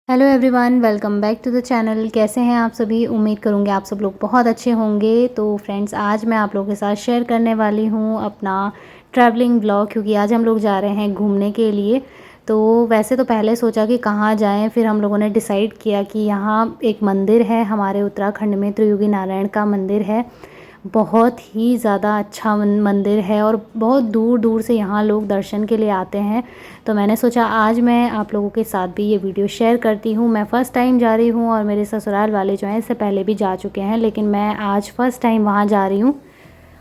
Hello everyone, welcome back to the channel. कैसे हैं आप सभी? उम्मीद करूँगी आप सब लोग बहुत अच्छे होंगे। तो फ्रेंड्स, आज मैं आप लोगों के साथ शेयर करने वाली हूँ अपना ट्रैवलिंग ब्लॉग, क्योंकि आज हम लोग जा रहे हैं घूमने के लिए। तो वैसे तो पहले सोचा कि कहाँ जाएं, फिर हम लोगों ने डिसाइड किया कि यहाँ एक मंदिर है हमारे उत्तराखंड में, त्रियुगी नारायण का मंदिर है। बहुत ही ज़्यादा अच्छा मंदिर है और बहुत दूर दूर से यहाँ लोग दर्शन के लिए आते हैं। तो मैंने सोचा आज मैं आप लोगों के साथ भी ये वीडियो शेयर करती हूँ। मैं फ़र्स्ट टाइम जा रही हूँ और मेरे ससुराल वाले जो हैं इससे पहले भी जा चुके हैं, लेकिन मैं आज फ़र्स्ट टाइम वहाँ जा रही हूँ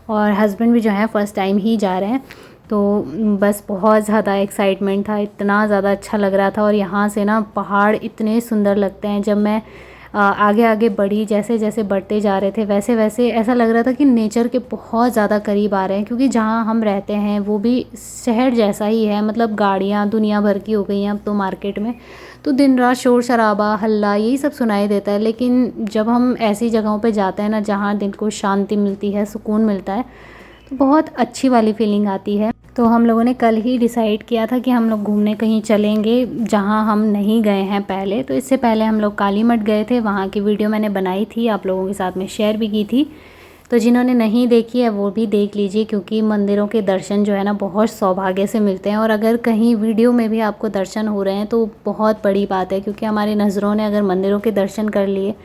और हस्बैंड भी जो हैं फ़र्स्ट टाइम ही जा रहे हैं। तो बस बहुत ज़्यादा एक्साइटमेंट था, इतना ज़्यादा अच्छा लग रहा था। और यहाँ से ना पहाड़ इतने सुंदर लगते हैं। जब मैं आगे आगे बढ़ी, जैसे जैसे बढ़ते जा रहे थे वैसे वैसे ऐसा लग रहा था कि नेचर के बहुत ज़्यादा करीब आ रहे हैं, क्योंकि जहाँ हम रहते हैं वो भी शहर जैसा ही है। मतलब गाड़ियाँ दुनिया भर की हो गई हैं अब तो मार्केट में, तो दिन रात शोर शराबा हल्ला यही सब सुनाई देता है। लेकिन जब हम ऐसी जगहों पे जाते हैं ना जहाँ दिल को शांति मिलती है, सुकून मिलता है, तो बहुत अच्छी वाली फीलिंग आती है। तो हम लोगों ने कल ही डिसाइड किया था कि हम लोग घूमने कहीं चलेंगे जहां हम नहीं गए हैं पहले। तो इससे पहले हम लोग कालीमठ गए थे, वहां की वीडियो मैंने बनाई थी, आप लोगों के साथ में शेयर भी की थी। तो जिन्होंने नहीं देखी है वो भी देख लीजिए, क्योंकि मंदिरों के दर्शन जो है ना बहुत सौभाग्य से मिलते हैं। और अगर कहीं वीडियो में भी आपको दर्शन हो रहे हैं तो बहुत बड़ी बात है, क्योंकि हमारी नज़रों ने अगर मंदिरों के दर्शन कर लिए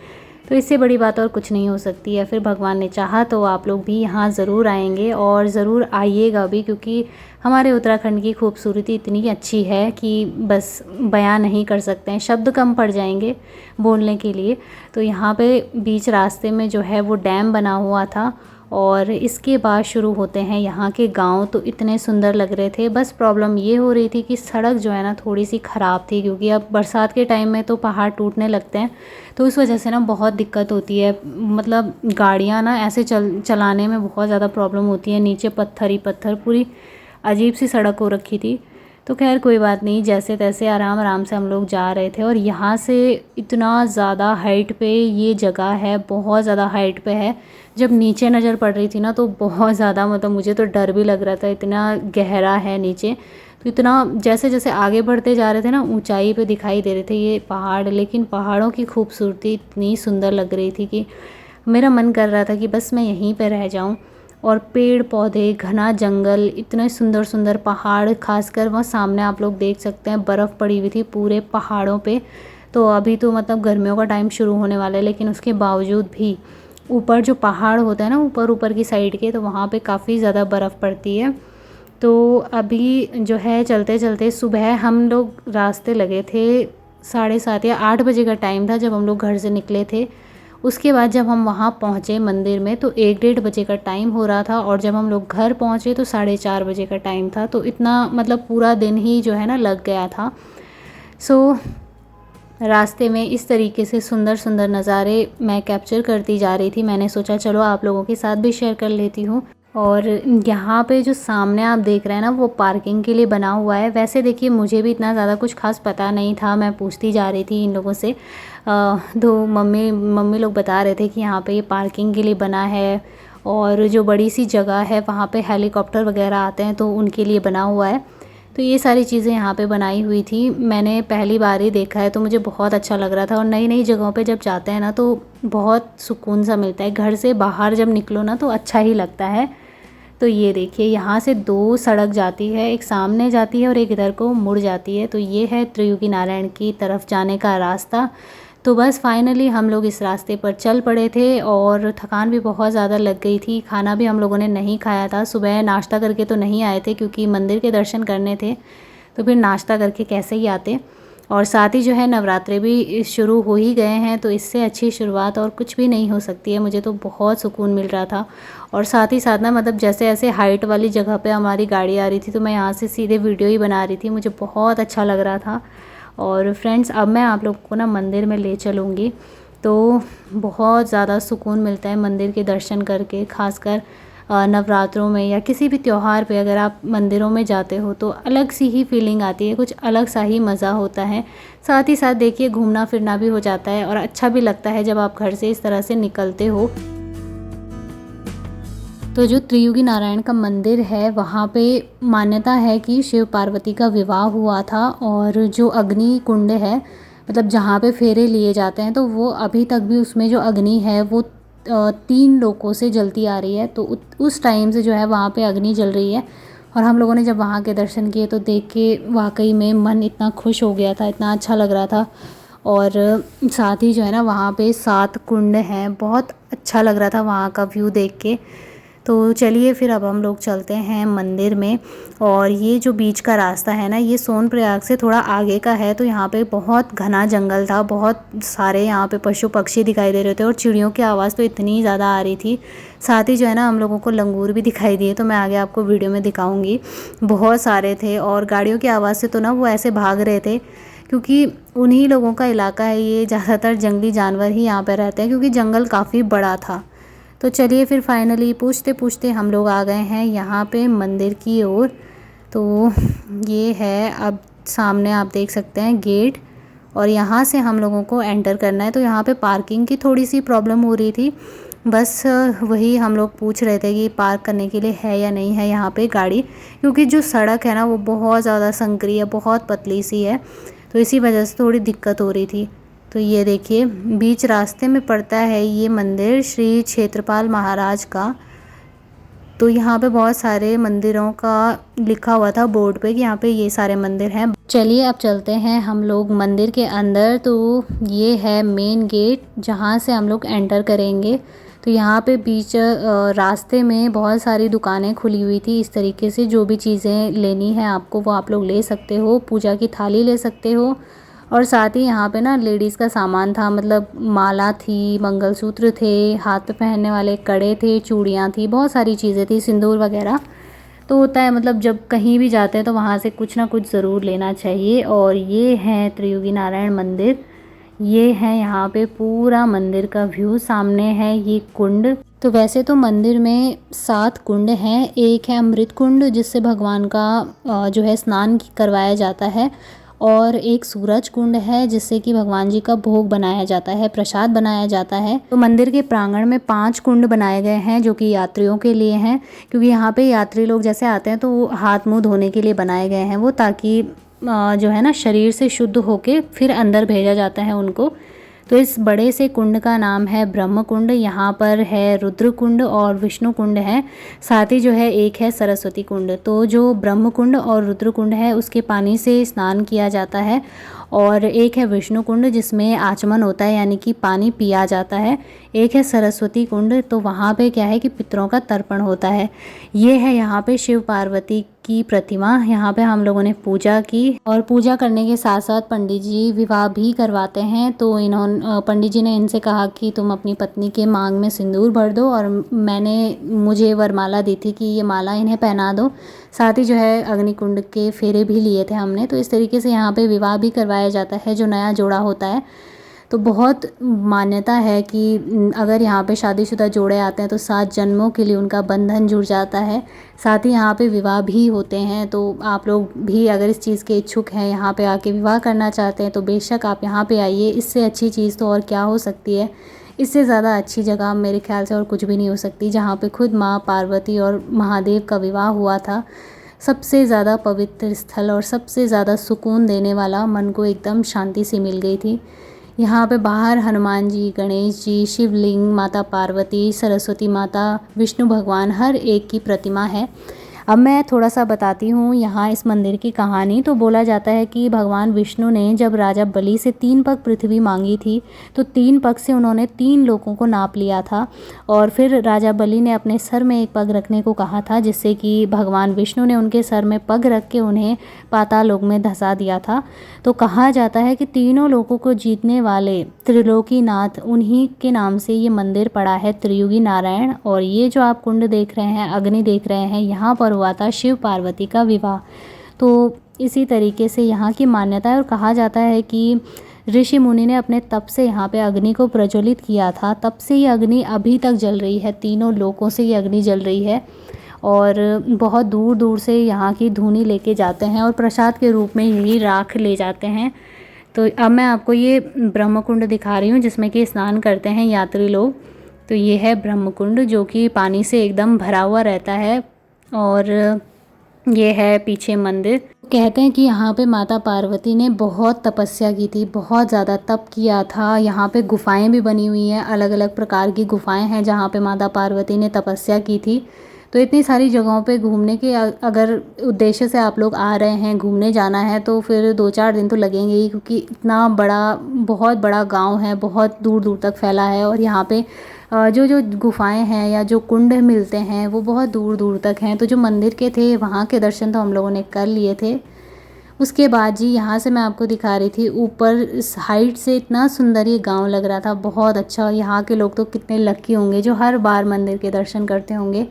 तो इससे बड़ी बात और कुछ नहीं हो सकती है। फिर भगवान ने चाहा तो आप लोग भी यहाँ ज़रूर आएंगे और ज़रूर आइएगा भी, क्योंकि हमारे उत्तराखंड की खूबसूरती इतनी अच्छी है कि बस बयां नहीं कर सकते हैं, शब्द कम पड़ जाएंगे बोलने के लिए। तो यहाँ पे बीच रास्ते में जो है वो डैम बना हुआ था और इसके बाद शुरू होते हैं यहाँ के गांव। तो इतने सुंदर लग रहे थे। बस प्रॉब्लम ये हो रही थी कि सड़क जो है ना थोड़ी सी ख़राब थी, क्योंकि अब बरसात के टाइम में तो पहाड़ टूटने लगते हैं, तो उस वजह से ना बहुत दिक्कत होती है। मतलब गाड़ियाँ ना ऐसे चलाने में बहुत ज़्यादा प्रॉब्लम होती है। नीचे पत्थर ही पत्थर, पूरी अजीब सी सड़क हो रखी थी। तो खैर कोई बात नहीं, जैसे तैसे आराम आराम से हम लोग जा रहे थे। और यहाँ से इतना ज़्यादा हाइट पे ये जगह है, बहुत ज़्यादा हाइट पे है। जब नीचे नज़र पड़ रही थी ना तो बहुत ज़्यादा, मतलब मुझे तो डर भी लग रहा था, इतना गहरा है नीचे। तो इतना जैसे जैसे आगे बढ़ते जा रहे थे ना ऊंचाई पे दिखाई दे रहे थे ये पहाड़, लेकिन पहाड़ों की खूबसूरती इतनी सुंदर लग रही थी कि मेरा मन कर रहा था कि बस मैं यहीं पे रह जाऊं। और पेड़ पौधे, घना जंगल, इतने सुंदर सुंदर पहाड़, खासकर वहाँ सामने आप लोग देख सकते हैं बर्फ़ पड़ी हुई थी पूरे पहाड़ों पे। तो अभी तो मतलब गर्मियों का टाइम शुरू होने वाला है, लेकिन उसके बावजूद भी ऊपर जो पहाड़ होता है ना ऊपर ऊपर की साइड के, तो वहाँ पे काफ़ी ज़्यादा बर्फ़ पड़ती है। तो अभी जो है चलते चलते सुबह हम लोग रास्ते लगे थे 7:30 या 8 बजे का टाइम था जब हम लोग घर से निकले थे। उसके बाद जब हम वहाँ पहुँचे मंदिर में तो 1-1:30 बजे का टाइम हो रहा था, और जब हम लोग घर पहुँचे तो 4:30 बजे का टाइम था। तो इतना मतलब पूरा दिन ही जो है ना लग गया था। सो रास्ते में इस तरीके से सुंदर सुंदर नज़ारे मैं कैप्चर करती जा रही थी। मैंने सोचा चलो आप लोगों के साथ भी शेयर कर लेती हूँ। और यहाँ पे जो सामने आप देख रहे हैं ना वो पार्किंग के लिए बना हुआ है। वैसे देखिए मुझे भी इतना ज़्यादा कुछ खास पता नहीं था, मैं पूछती जा रही थी इन लोगों से। तो मम्मी लोग बता रहे थे कि यहाँ पे ये पार्किंग के लिए बना है, और जो बड़ी सी जगह है वहाँ पे हेलीकॉप्टर वगैरह आते हैं तो उनके लिए बना हुआ है। तो ये सारी चीज़ें यहाँ पे बनाई हुई थी। मैंने पहली बार ही देखा है तो मुझे बहुत अच्छा लग रहा था। और नई नई जगहों पे जब जाते हैं ना तो बहुत सुकून सा मिलता है। घर से बाहर जब निकलो ना तो अच्छा ही लगता है। तो ये देखिए यहाँ से 2 सड़क जाती है, एक सामने जाती है और एक इधर को मुड़ जाती है। तो ये है त्रियुगी नारायण की तरफ जाने का रास्ता। तो बस फाइनली हम लोग इस रास्ते पर चल पड़े थे और थकान भी बहुत ज़्यादा लग गई थी। खाना भी हम लोगों ने नहीं खाया था, सुबह नाश्ता करके तो नहीं आए थे क्योंकि मंदिर के दर्शन करने थे, तो फिर नाश्ता करके कैसे ही आते। और साथ ही जो है नवरात्रे भी शुरू हो ही गए हैं, तो इससे अच्छी शुरुआत और कुछ भी नहीं हो सकती है। मुझे तो बहुत सुकून मिल रहा था। और साथ ही साथ ना मतलब जैसे ऐसे हाइट वाली जगह पे हमारी गाड़ी आ रही थी तो मैं यहाँ से सीधे वीडियो ही बना रही थी, मुझे बहुत अच्छा लग रहा था। और फ्रेंड्स अब मैं आप लोग को ना मंदिर में ले चलूँगी। तो बहुत ज़्यादा सुकून मिलता है मंदिर के दर्शन करके, खासकर नवरात्रों में या किसी भी त्यौहार पे अगर आप मंदिरों में जाते हो तो अलग सी ही फीलिंग आती है, कुछ अलग सा ही मज़ा होता है। साथ ही साथ देखिए घूमना फिरना भी हो जाता है और अच्छा भी लगता है जब आप घर से इस तरह से निकलते हो। तो जो त्रियुगी नारायण का मंदिर है वहाँ पे मान्यता है कि शिव पार्वती का विवाह हुआ था, और जो अग्नि कुंड है मतलब जहाँ पे फेरे लिए जाते हैं, तो वो अभी तक भी उसमें जो अग्नि है वो 3 लोकों से जलती आ रही है। तो उस टाइम से जो है वहाँ पे अग्नि जल रही है। और हम लोगों ने जब वहाँ के दर्शन किए तो देख के वाकई में मन इतना खुश हो गया था, इतना अच्छा लग रहा था। और साथ ही जो है ना वहाँ पे 7 कुंड हैं, बहुत अच्छा लग रहा था वहाँ का व्यू देख के। तो चलिए फिर अब हम लोग चलते हैं मंदिर में। और ये जो बीच का रास्ता है ना, ये सोनप्रयाग से थोड़ा आगे का है। तो यहाँ पे बहुत घना जंगल था, बहुत सारे यहाँ पे पशु पक्षी दिखाई दे रहे थे और चिड़ियों की आवाज़ तो इतनी ज़्यादा आ रही थी। साथ ही जो है ना हम लोगों को लंगूर भी दिखाई दिए, तो मैं आगे आपको वीडियो में दिखाऊंगी। बहुत सारे थे और गाड़ियों की आवाज़ से तो ना वो ऐसे भाग रहे थे, क्योंकि उन्हीं लोगों का इलाका है ये। ज़्यादातर जंगली जानवर ही यहाँ पर रहते हैं, क्योंकि जंगल काफ़ी बड़ा था। तो चलिए फिर फाइनली पूछते पूछते हम लोग आ गए हैं यहाँ पे मंदिर की ओर। तो ये है, अब सामने आप देख सकते हैं गेट, और यहाँ से हम लोगों को एंटर करना है। तो यहाँ पे पार्किंग की थोड़ी सी प्रॉब्लम हो रही थी, बस वही हम लोग पूछ रहे थे कि पार्क करने के लिए है या नहीं है यहाँ पे गाड़ी, क्योंकि जो सड़क है ना वो बहुत ज़्यादा संकरी है, बहुत पतली सी है। तो इसी वजह से थोड़ी दिक्कत हो रही थी। तो ये देखिए बीच रास्ते में पड़ता है ये मंदिर श्री क्षेत्रपाल महाराज का। तो यहाँ पे बहुत सारे मंदिरों का लिखा हुआ था बोर्ड पे कि यहाँ पे ये सारे मंदिर हैं। चलिए अब चलते हैं हम लोग मंदिर के अंदर। तो ये है मेन गेट जहाँ से हम लोग एंटर करेंगे। तो यहाँ पे बीच रास्ते में बहुत सारी दुकानें खुली हुई थी इस तरीके से। जो भी चीज़ें लेनी है आपको वो आप लोग ले सकते हो, पूजा की थाली ले सकते हो। और साथ ही यहाँ पे ना लेडीज़ का सामान था, मतलब माला थी, मंगलसूत्र थे, हाथ पे पहनने वाले कड़े थे, चूड़ियाँ थी, बहुत सारी चीज़ें थी, सिंदूर वगैरह। तो होता है मतलब जब कहीं भी जाते हैं तो वहाँ से कुछ ना कुछ ज़रूर लेना चाहिए। और ये है त्रियुगी नारायण मंदिर। ये है यहाँ पे पूरा मंदिर का व्यू। सामने है ये कुंड। तो वैसे तो मंदिर में 7 कुंड हैं। एक है अमृत कुंड जिससे भगवान का जो है स्नान करवाया जाता है। और एक सूरज कुंड है जिससे कि भगवान जी का भोग बनाया जाता है, प्रसाद बनाया जाता है। तो मंदिर के प्रांगण में 5 कुंड बनाए गए हैं जो कि यात्रियों के लिए हैं, क्योंकि यहाँ पे यात्री लोग जैसे आते हैं तो वो हाथ मुंह धोने के लिए बनाए गए हैं वो, ताकि जो है ना शरीर से शुद्ध होके फिर अंदर भेजा जाता है उनको। तो इस बड़े से कुंड का नाम है ब्रह्म कुंड। यहाँ पर है रुद्र कुंड और विष्णु कुंड है। साथ ही जो है एक है सरस्वती कुंड। तो जो ब्रह्म कुंड और रुद्र कुंड है उसके पानी से स्नान किया जाता है। और एक है विष्णु कुंड जिसमें आचमन होता है, यानी कि पानी पिया जाता है। एक है सरस्वती कुंड, तो वहाँ पे क्या है कि पितरों का तर्पण होता है। ये है यहाँ पे शिव पार्वती की प्रतिमा। यहाँ पे हम लोगों ने पूजा की, और पूजा करने के साथ साथ पंडित जी विवाह भी करवाते हैं। तो पंडित जी ने इनसे कहा कि तुम अपनी पत्नी के मांग में सिंदूर भर दो, और मुझे वरमाला दी थी कि ये माला इन्हें पहना दो। साथ ही जो है अग्निकुंड के फेरे भी लिए थे हमने। तो इस तरीके से यहाँ पे विवाह भी करवाया जाता है जो नया जोड़ा होता है। तो बहुत मान्यता है कि अगर यहाँ पे शादीशुदा जोड़े आते हैं तो 7 जन्मों के लिए उनका बंधन जुड़ जाता है। साथ ही यहाँ पे विवाह भी होते हैं। तो आप लोग भी अगर इस चीज़ के इच्छुक हैं, यहाँ पे आके विवाह करना चाहते हैं, तो बेशक आप यहाँ पे आइए। इससे अच्छी चीज़ तो और क्या हो सकती है। इससे ज़्यादा अच्छी जगह मेरे ख्याल से और कुछ भी नहीं हो सकती, जहाँ पे खुद माँ पार्वती और महादेव का विवाह हुआ था। सबसे ज़्यादा पवित्र स्थल और सबसे ज़्यादा सुकून देने वाला, मन को एकदम शांति सी मिल गई थी। यहाँ पे बाहर हनुमान जी, गणेश जी, शिवलिंग, माता पार्वती, सरस्वती माता, विष्णु भगवान, हर एक की प्रतिमा है। अब मैं थोड़ा सा बताती हूँ यहाँ इस मंदिर की कहानी। तो बोला जाता है कि भगवान विष्णु ने जब राजा बलि से 3 पग पृथ्वी मांगी थी, तो 3 पग से उन्होंने 3 लोगों को नाप लिया था। और फिर राजा बलि ने अपने सर में एक पग रखने को कहा था, जिससे कि भगवान विष्णु ने उनके सर में पग रख के उन्हें पाताल लोक में धंसा दिया था। तो कहा जाता है कि तीनों लोगों को जीतने वाले त्रिलोकीनाथ, उन्हीं के नाम से ये मंदिर पड़ा है, त्रियुगी नारायण। और ये जो आप कुंड देख रहे हैं, अग्नि देख रहे हैं, यहाँ पर हुआ था शिव पार्वती का विवाह। तो इसी तरीके से यहाँ की मान्यता है। और कहा जाता है कि ऋषि मुनि ने अपने तप से यहाँ पे अग्नि को प्रज्वलित किया था, तब से ये अग्नि अभी तक जल रही है। तीनों लोकों से ये अग्नि जल रही है। और बहुत दूर दूर से यहाँ की धूनी लेके जाते हैं और प्रसाद के रूप में यही राख ले जाते हैं। तो अब मैं आपको ये ब्रह्म कुंड दिखा रही हूँ जिसमें कि स्नान करते हैं यात्री लोग। तो ये है ब्रह्म कुंड जो कि पानी से एकदम भरा हुआ रहता है। और ये है पीछे मंदिर। कहते हैं कि यहाँ पे माता पार्वती ने बहुत तपस्या की थी, बहुत ज़्यादा तप किया था। यहाँ पे गुफ़ाएं भी बनी हुई हैं, अलग अलग प्रकार की गुफ़ाएं हैं जहाँ पे माता पार्वती ने तपस्या की थी। तो इतनी सारी जगहों पे घूमने के अगर उद्देश्य से आप लोग आ रहे हैं, घूमने जाना है, तो फिर 2-4 दिन तो लगेंगे ही, क्योंकि इतना बड़ा, बहुत बड़ा गाँव है, बहुत दूर दूर तक फैला है। और यहाँ पे जो जो गुफ़ाएं हैं या जो कुंड मिलते हैं वो बहुत दूर दूर तक हैं। तो जो मंदिर के थे वहाँ के दर्शन तो हम लोगों ने कर लिए थे। उसके बाद जी यहाँ से मैं आपको दिखा रही थी ऊपर इस हाइट से, इतना सुंदर ये गांव लग रहा था, बहुत अच्छा। यहाँ के लोग तो कितने लकी होंगे जो हर बार मंदिर के दर्शन करते होंगे।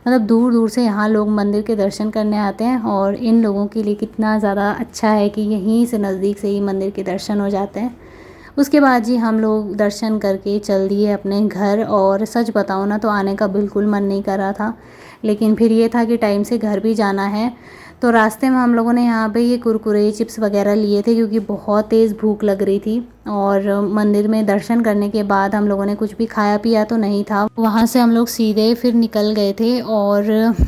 मतलब दूर दूर से यहाँ लोग मंदिर के दर्शन करने आते हैं, और इन लोगों के लिए कितना ज़्यादा अच्छा है कि यहीं से नज़दीक से ही मंदिर के दर्शन हो जाते हैं। उसके बाद जी हम लोग दर्शन करके चल दिए अपने घर। और सच बताऊँ ना तो आने का बिल्कुल मन नहीं कर रहा था, लेकिन फिर ये था कि टाइम से घर भी जाना है। तो रास्ते में हम लोगों ने यहाँ पे ये कुरकुरे चिप्स वगैरह लिए थे, क्योंकि बहुत तेज़ भूख लग रही थी। और मंदिर में दर्शन करने के बाद हम लोगों ने कुछ भी खाया पिया तो नहीं था। वहाँ से हम लोग सीधे फिर निकल गए थे, और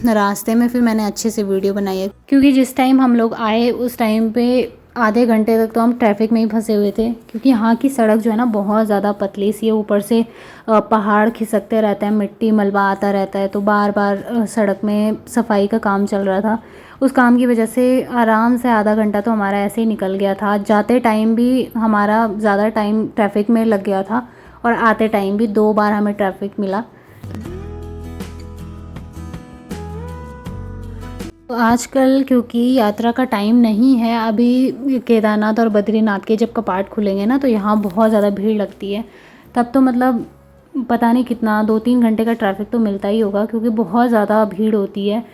रास्ते में फिर मैंने अच्छे से वीडियो बनाई है, क्योंकि जिस टाइम हम लोग आए उस टाइम पे आधे घंटे तक तो हम ट्रैफिक में ही फंसे हुए थे, क्योंकि यहाँ की सड़क जो है ना बहुत ज़्यादा पतली सी है। ऊपर से पहाड़ खिसकते रहते हैं, मिट्टी मलबा आता रहता है, तो बार बार सड़क में सफाई का काम चल रहा था। उस काम की वजह से आराम से आधा घंटा तो हमारा ऐसे ही निकल गया था। जाते टाइम भी हमारा ज़्यादा टाइम ट्रैफिक में लग गया था, और आते टाइम भी 2 बार हमें ट्रैफिक मिला। तो आजकल क्योंकि यात्रा का टाइम नहीं है, अभी केदारनाथ और बद्रीनाथ के जब कपाट खुलेंगे ना तो यहाँ बहुत ज़्यादा भीड़ लगती है। तब तो मतलब पता नहीं कितना 2-3 घंटे का ट्रैफिक तो मिलता ही होगा, क्योंकि बहुत ज़्यादा भीड़ होती है।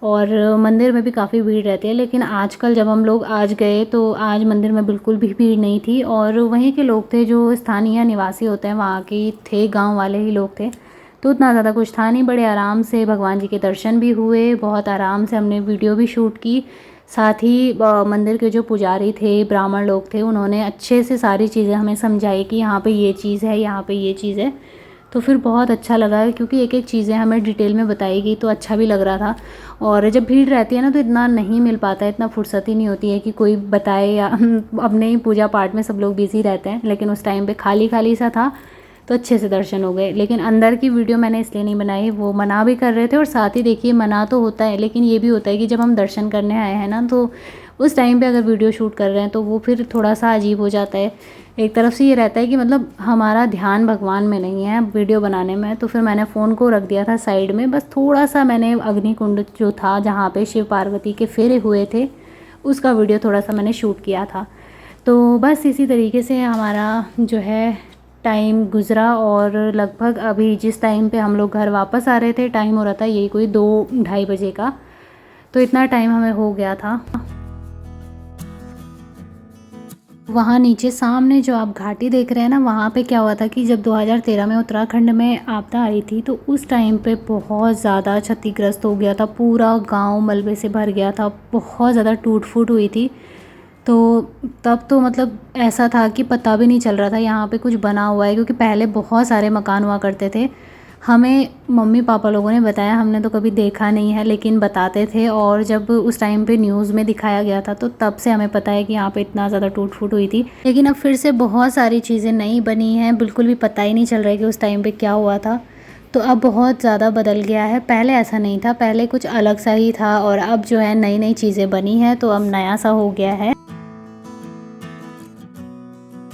और मंदिर में भी काफ़ी भीड़ रहती है। लेकिन आजकल जब हम लोग आज गए तो आज मंदिर में बिल्कुल भी भीड़ नहीं थी, और वहीं के लोग थे जो स्थानीय निवासी होते हैं, वहाँ के थे, गाँव वाले ही लोग थे। तो उतना ज़्यादा कुछ था नहीं, बड़े आराम से भगवान जी के दर्शन भी हुए, बहुत आराम से हमने वीडियो भी शूट की। साथ ही मंदिर के जो पुजारी थे, ब्राह्मण लोग थे, उन्होंने अच्छे से सारी चीज़ें हमें समझाई कि यहाँ पे ये चीज़ है, यहाँ पे ये चीज़ है। तो फिर बहुत अच्छा लगा, क्योंकि एक एक चीज़ें हमें डिटेल में बताई गई, तो अच्छा भी लग रहा था। और जब भीड़ रहती है ना तो इतना नहीं मिल पाता है, इतना फुर्सत ही नहीं होती है कि कोई बताए, या अपने ही पूजा पाठ में सब लोग बिज़ी रहते हैं। लेकिन उस टाइम पे खाली खाली सा था, तो अच्छे से दर्शन हो गए। लेकिन अंदर की वीडियो मैंने इसलिए नहीं बनाई, वो मना भी कर रहे थे। और साथ ही देखिए, मना तो होता है, लेकिन ये भी होता है कि जब हम दर्शन करने आए हैं ना, तो उस टाइम पे अगर वीडियो शूट कर रहे हैं तो वो फिर थोड़ा सा अजीब हो जाता है। एक तरफ से ये रहता है कि मतलब हमारा ध्यान भगवान में नहीं है, वीडियो बनाने में। तो फिर मैंने फ़ोन को रख दिया था साइड में, बस थोड़ा सा मैंने अग्निकुंड जो था जहाँ पे शिव पार्वती के फेरे हुए थे, उसका वीडियो थोड़ा सा मैंने शूट किया था। तो बस इसी तरीके से हमारा जो है टाइम गुज़रा। और लगभग अभी जिस टाइम पे हम लोग घर वापस आ रहे थे, टाइम हो रहा था यही कोई 2-2:30 बजे का। तो इतना टाइम हमें हो गया था। वहाँ नीचे सामने जो आप घाटी देख रहे हैं ना, वहाँ पे क्या हुआ था कि जब 2013 में उत्तराखंड में आपदा आई थी, तो उस टाइम पे बहुत ज़्यादा क्षतिग्रस्त हो गया था, पूरा गांव मलबे से भर गया था, बहुत ज़्यादा टूट फूट हुई थी। तो तब तो मतलब ऐसा था कि पता भी नहीं चल रहा था यहाँ पे कुछ बना हुआ है, क्योंकि पहले बहुत सारे मकान हुआ करते थे। हमें मम्मी पापा लोगों ने बताया, हमने तो कभी देखा नहीं है, लेकिन बताते थे। और जब उस टाइम पे न्यूज़ में दिखाया गया था, तो तब से हमें पता है कि यहाँ पे इतना ज़्यादा टूट फूट हुई थी। लेकिन अब फिर से बहुत सारी चीज़ें नई बनी हैं, बिल्कुल भी पता ही नहीं चल रहा है कि उस टाइम पे क्या हुआ था। तो अब बहुत ज़्यादा बदल गया है, पहले ऐसा नहीं था, पहले कुछ अलग सा ही था। और अब जो है नई नई चीज़ें बनी हैं, तो अब नया सा हो गया है।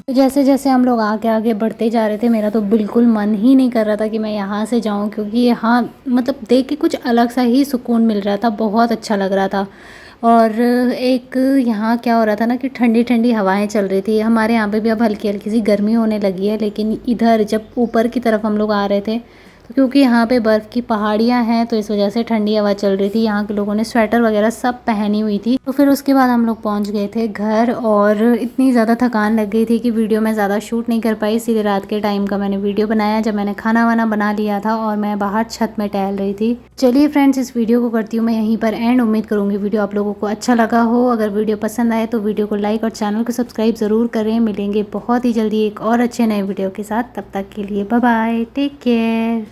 तो जैसे जैसे हम लोग आगे आगे बढ़ते जा रहे थे, मेरा तो बिल्कुल मन ही नहीं कर रहा था कि मैं यहाँ से जाऊँ, क्योंकि यहाँ मतलब देख के कुछ अलग सा ही सुकून मिल रहा था, बहुत अच्छा लग रहा था। और एक यहाँ क्या हो रहा था ना कि ठंडी ठंडी हवाएं चल रही थी। हमारे यहाँ पे भी अब हल्की हल्की सी गर्मी होने लगी है, लेकिन इधर जब ऊपर की तरफ हम लोग आ रहे थे, तो क्योंकि यहाँ पे बर्फ़ की पहाड़ियाँ हैं, तो इस वजह से ठंडी हवा चल रही थी। यहाँ के लोगों ने स्वेटर वगैरह सब पहनी हुई थी। तो फिर उसके बाद हम लोग पहुँच गए थे घर, और इतनी ज़्यादा थकान लग गई थी कि वीडियो मैं ज़्यादा शूट नहीं कर पाई। इसीलिए रात के टाइम का मैंने वीडियो बनाया, जब मैंने खाना वाना बना लिया था और मैं बाहर छत में टहल रही थी। चलिए फ्रेंड्स, इस वीडियो को करती हूँ मैं यहीं पर एंड। उम्मीद करूँगी वीडियो आप लोगों को अच्छा लगा हो। अगर वीडियो पसंद आए तो वीडियो को लाइक और चैनल को सब्सक्राइब ज़रूर करें। मिलेंगे बहुत ही जल्दी एक और अच्छे नए वीडियो के साथ, तब तक के लिए बाय बाय, टेक केयर।